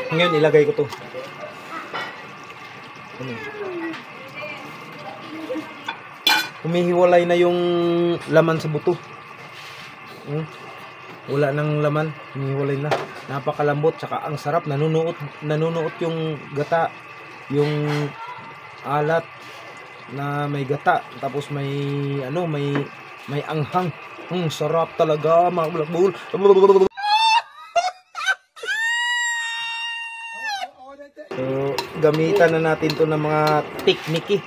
Ngayon ilagay ko to. Humihiwalay na yung laman sa buto. Wala nang laman, humihiwalay na. Napakalambot, saka ang sarap. Nanunuot yung gata, yung alat na may gata, tapos may may anghang. Sarap talaga mga bulakbol. So, gamitan na natin to ng mga tekniki.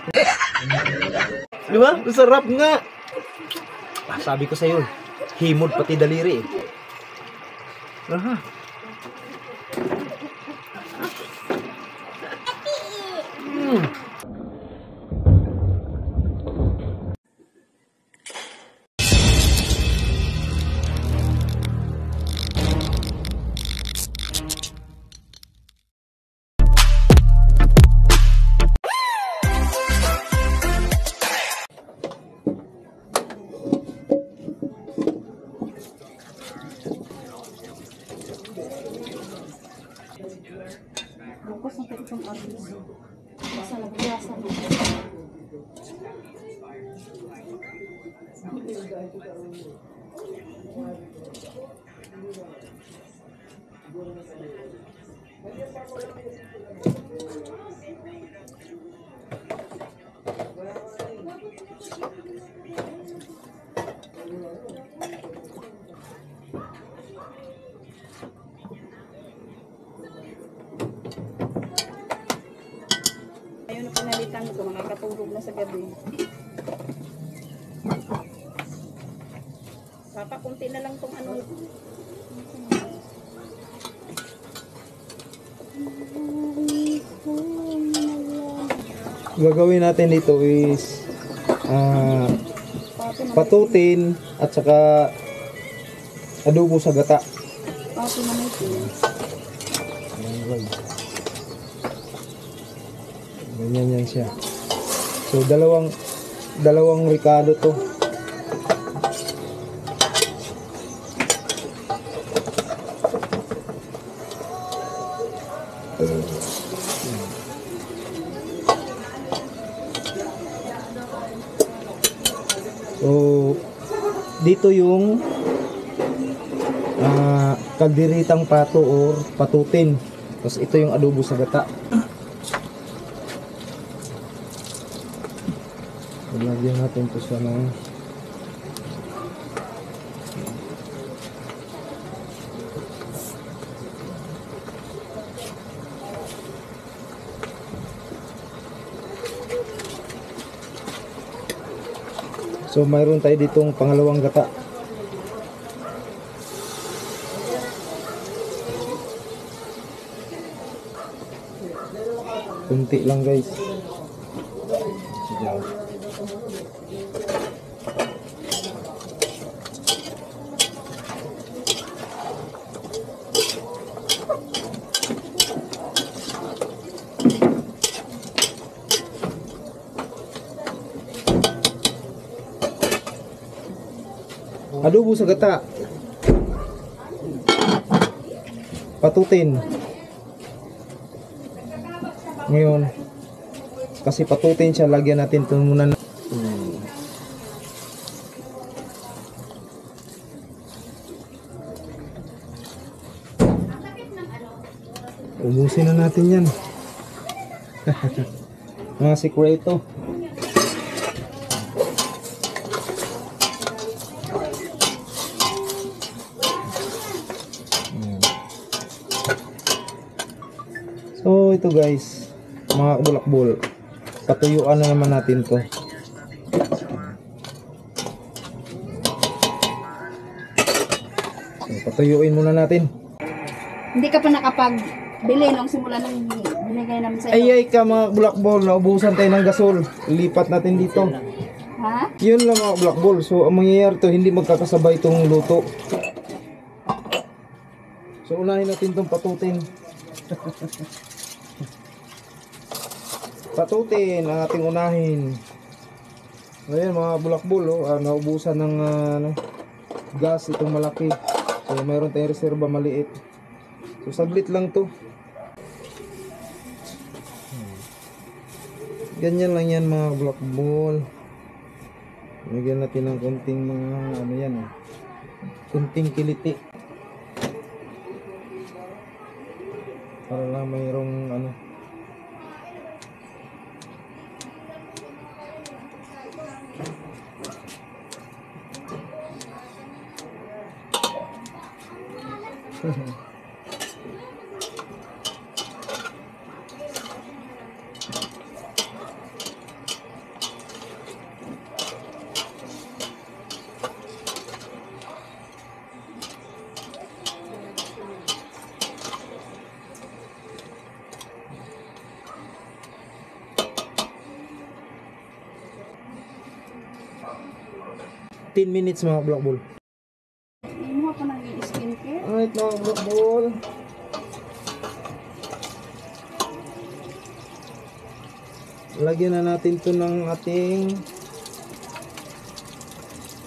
Di ba? Sarap nga. Sabi ko sa iyo, himod pati daliri. Aha. Bukas ang itong arroz. Basta nagbiyasan mo. Pinalitan ko, makakatulog na sa gabi. Papa, kunti na lang tong ano. Gagawin natin dito is patutin at saka adobo sa gata. Pato na ito. Ganyan yan siya. So dalawang ricado to. So dito yung kagdiritang pato or patutin. Tapos ito yung adobo sa gata. Lagyan natin ito sa mga so mayroon tayo ditong pangalawang gata. Kunti lang guys. Adobo sa gata. Patutin. Ngayon, kasi patutin siya, lagyan natin ito muna. Ubusin na natin yan. Mga sikreto. So ito guys, mga bulakbol, patuyuan na naman natin to. So, patuyuin muna natin. Hindi ka pa nakapagbili nung simula nung binigay namin sa'yo. Ay ka mga bulakbol, naubusan tayo ng gasol. Lipat natin dito. Ha? Yun lang mga bulakbol. So ang mangyayari to, hindi magkakasabay itong luto. So unahin natin itong patutin. Patutin ang ating unahin. Ngayon mga bulakbol, naubusan ng gas itong malaki. So mayroon tayong reserba maliit. So saglit lang to. Ganyan lang yan mga black ball. Lagyan natin ng konting mga ano yan eh. Konting kiliti. Para lang mayroong ano. Ten minutes mga black ball. Hindi mo pa nang skincare. Alright mga black ball. Lagyan na natin to ng ating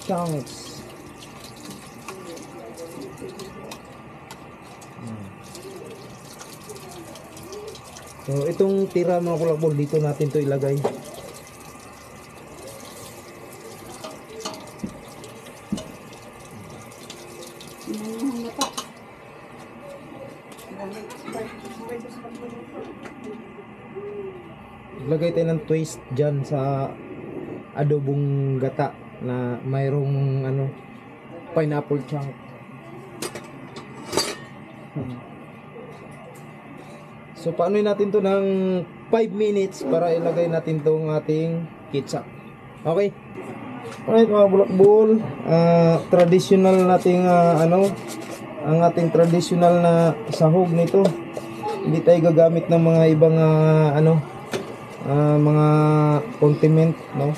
chunks. So itong tira mga black ball, dito natin to ilagay. Sinanyahan na pa. Lagay tayo ng twist dyan sa adobong gata na mayroong ano, pineapple chunk. So paano natin to ng 5 minutes para ilagay natin tong ating ketchup. Okay. Alright mga bulakbol, traditional nating ano, ang ating traditional na sahog nito. Hindi tayo gagamit ng mga ibang ano, mga condiment, no?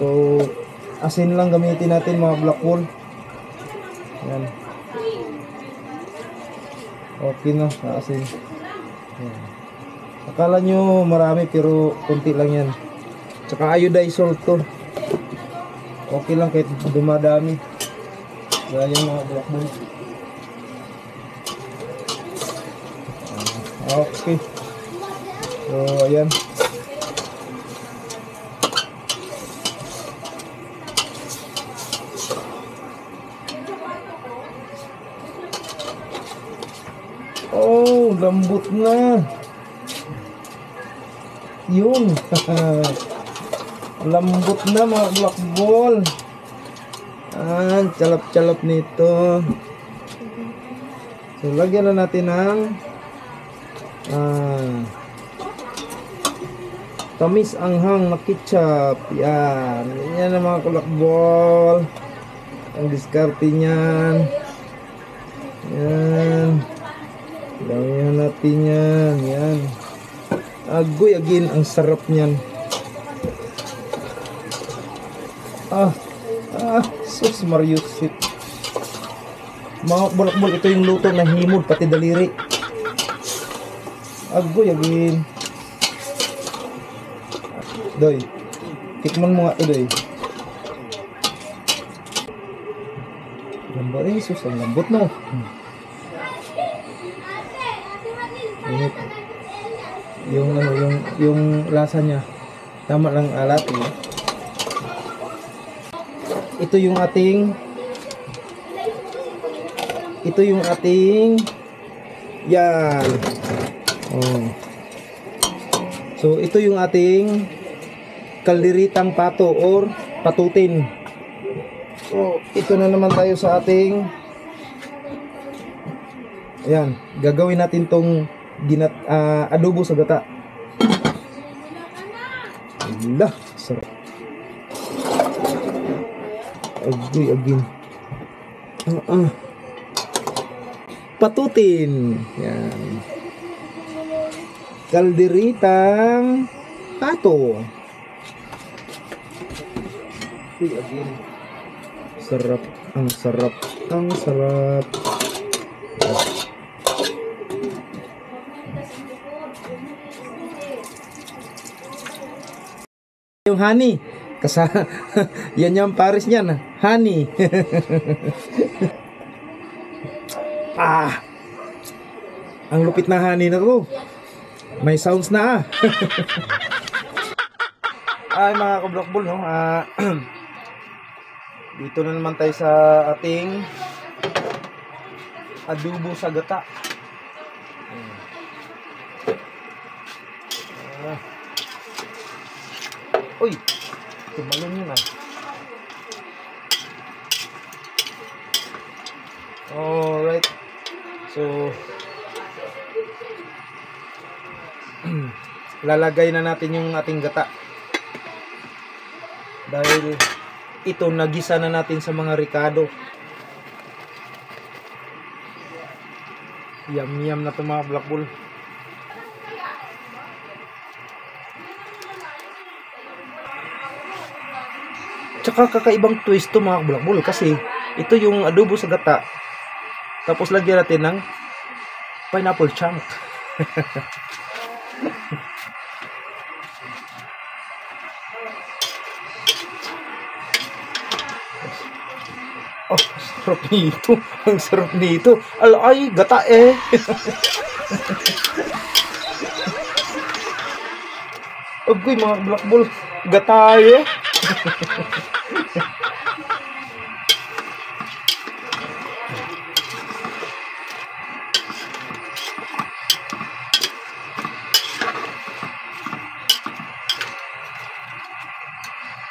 So asin lang gamitin natin mga bulakbol. Yan. Okay na sa asin. Yan. Akala nyo marami pero konti lang yan. Tsaka iodized salt to. Okay lang kahit dumadami. Kaya yung mga bulakbol. Okay. So ayan. Oh, lambot na. Yun. Lambot na mga bulakbol. Chalap-chalap nito. So lagyan na natin ng tamis anghang na ketchup. Yan. Yan ang mga bulakbol. Ang diskarte niyan. Yan. Damihan natin yan. Yan. Agoy again, ang sarap niyan. Sus Mariusip. Mga bulakbol, ito yung luto na himod pati daliri. Agoy again. Doy, tikman mo nga ito doy. Lambot eh, sus, ang lambot na. Init. Yung ano, yung lasa niya tama lang alat eh. Ito yung ating yan. Oh. So ito yung ating kalderitang pato or patutin. So ito na naman tayo sa ating ayan, gagawin natin tong adobo sa gata. Lah, sarap. Agoy again. Patutin. Yan. Kalderitang pato. Agoy again. Sarap, ang sarap, ang sarap. Yung honey yan yung Paris niyan, honey. Ang lupit na honey na to. May sounds na Ay mga ka-blockball, no? Dito na naman tayo sa ating adobo sa gata. Uy, tumalon yun ah. Alright. So, lalagay na natin yung ating gata. Dahil ito nagisa na natin sa mga ricado. Yum na ito mga blockball. Tsaka kakaibang twist to mga blockball kasi ito yung adobo sa gata. Tapos lagyan natin ng pineapple chunk. Oh, sarap nito. Ang sarap nito. Ay, gata eh. Agoy mga blockball. Gata eh.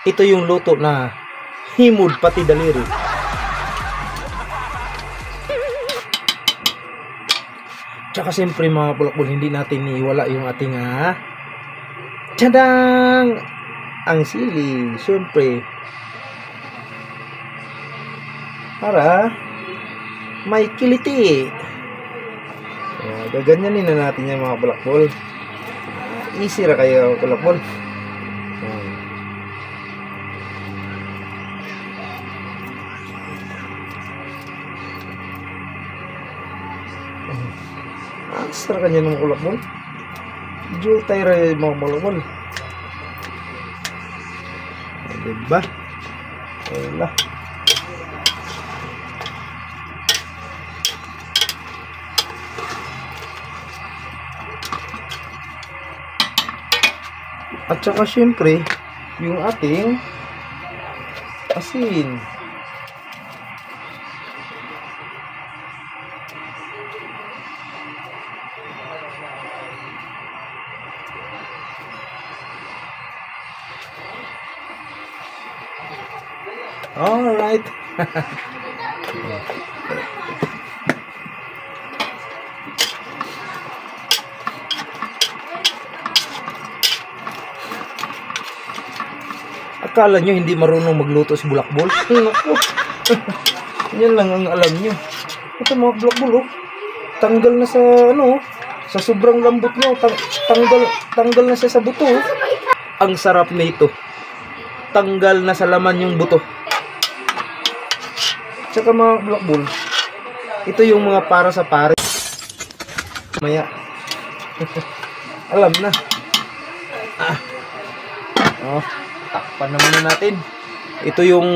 Ito yung luto na himod pati daliri. Tsaka siyempre mga blockball, hindi natin iwala yung ating tadang! Ang sili, siyempre. Para may kiliti. Gaganyanin na natin yung mga blockball. Easy ra kayo blockball. Extra kanya ng blockball. Jutay ra yung mga blockball. Diba? Wala. At saka syempre yung ating asin. Alright. Akala nyo hindi marunong magluto si bulakbol? Naku. Yan lang ang alam nyo. Ito mga bulakbol, oh. Tanggal na sa sa sobrang lambot nyo. Tanggal na siya sa buto. Oh. Ang sarap nito. Tanggal na sa laman yung buto. Tsaka mga blockball, ito yung mga para sa pare. Maya. Alam na. Takpan naman na natin. Ito yung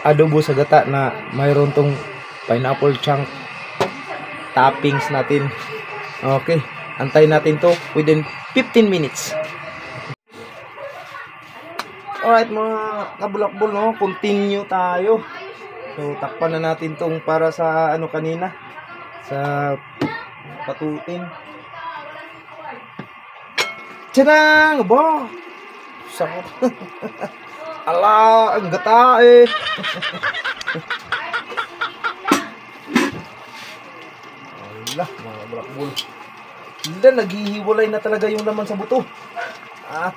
adobo sa gata na mayroon tong pineapple chunk toppings natin. Okay. Antayin natin to within 15 minutes. Alright mga kabulakbol, no? Continue tayo. So, takpan na natin tong para sa kanina. Sa patutin. Tadang! Ba! Sarap. Ala, ang gata eh. Ala, mga bulakbol. Hindi, naghihiwalay na talaga yung laman sa buto.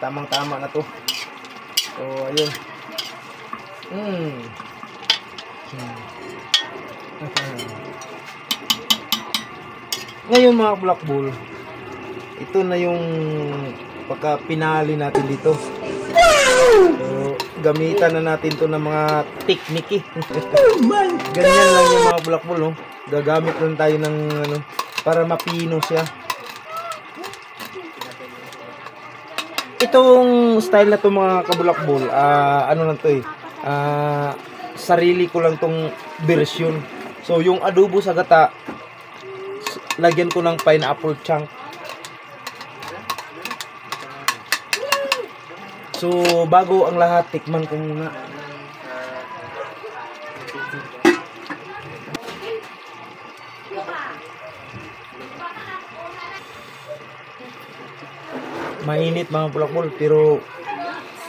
Tamang-tama na to. So, ayun. Ngayon mga blockball, ito na yung pagka pinali natin dito. So, gamitan na natin to ng mga tekniki. Ganyan lang yung mga blockball, no? Gagamit lang tayo ng para mapino siya. Itong style na to mga kabulakbol, lang to eh. Sarili ko lang tong version. So yung adobo sa gata, lagyan ko ng pineapple chunk. So, bago ang lahat, tikman ko muna. Mainit mga bulakbol, pero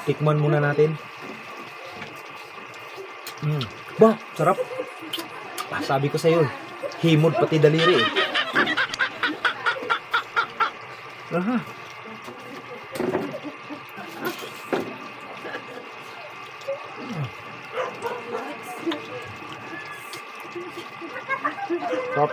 tikman muna natin. Ba, sarap. Sabi ko sa iyo, himod pati daliri. Aha. Sarap.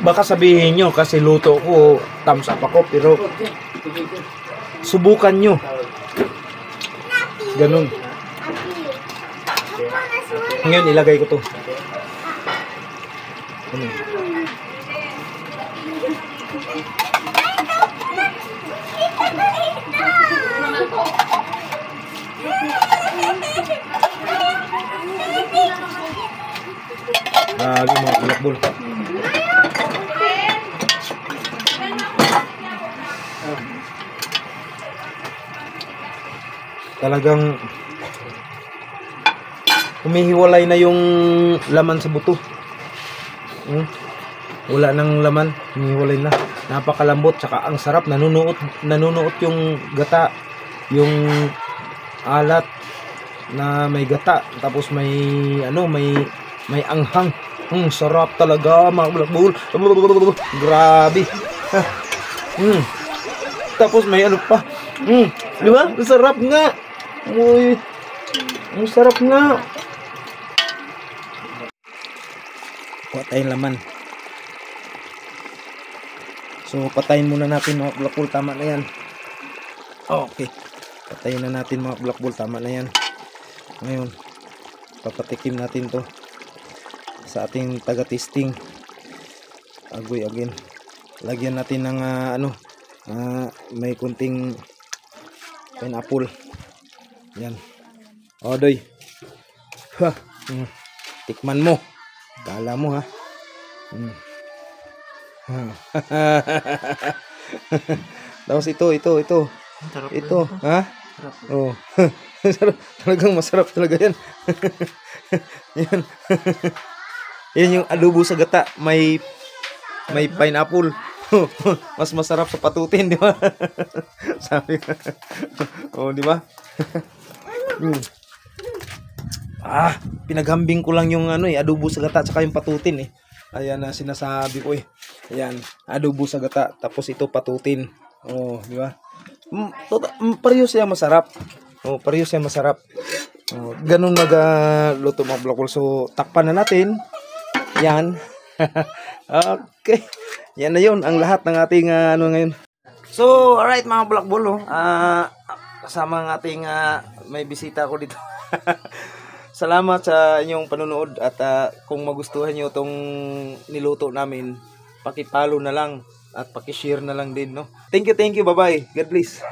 Baka sabihin nyo kasi luto ko, thumbs up ako, pero subukan nyo. Ganun. Ngayon ilagay ko to. Grabe mga bulakbol. Talagang humihiwalay na yung laman sa buto. Wala nang laman, humihiwalay na. Napakalambot, tsaka ang sarap, nanunuot yung gata, yung alat na may gata, tapos may may anghang. Sarap talaga mga bulakbol. Grabe. Tapos may ano pa. Di ba? Ang sarap nga. Uy. Ang sarap nga. Kuha tayong laman. So, patayin muna natin mga bulakbol. Tama na yan. Okay. Patayin na natin mga bulakbol. Tama na yan. Ngayon, papatikim natin to sa ating taga-testing. Agoy again. Lagyan natin ng may kunting pineapple. Yan. Odoy. Ha. Tikman mo. Kala mo ha. Tapos ito. Ito, ha? Oh. Talagang masarap talaga yan. Yan. Yan yung adobo sa gata. May pineapple. Mas masarap sa patutin, di ba? Sabi ko. Oh, di ba? Pinaghambing ko lang yung adobo sa gata tsaka yung patutin eh. Ayan na sinasabi ko eh. Ayan, adobo sa gata tapos ito patutin. Oh, di ba? Parehas siya masarap. Oh, parehas siya masarap. Oh, ganun luto mga bulakbol. So, takpan na natin. Yan. Okay. Yan na yun ang lahat ng ating ngayon. So, alright mga bulakbol. Kasama ng ating may bisita ko dito. Salamat sa inyong panonood at kung magustuhan nyo itong niluto namin, paki-follow na lang at paki-share na lang din, no? Thank you, bye-bye. God bless.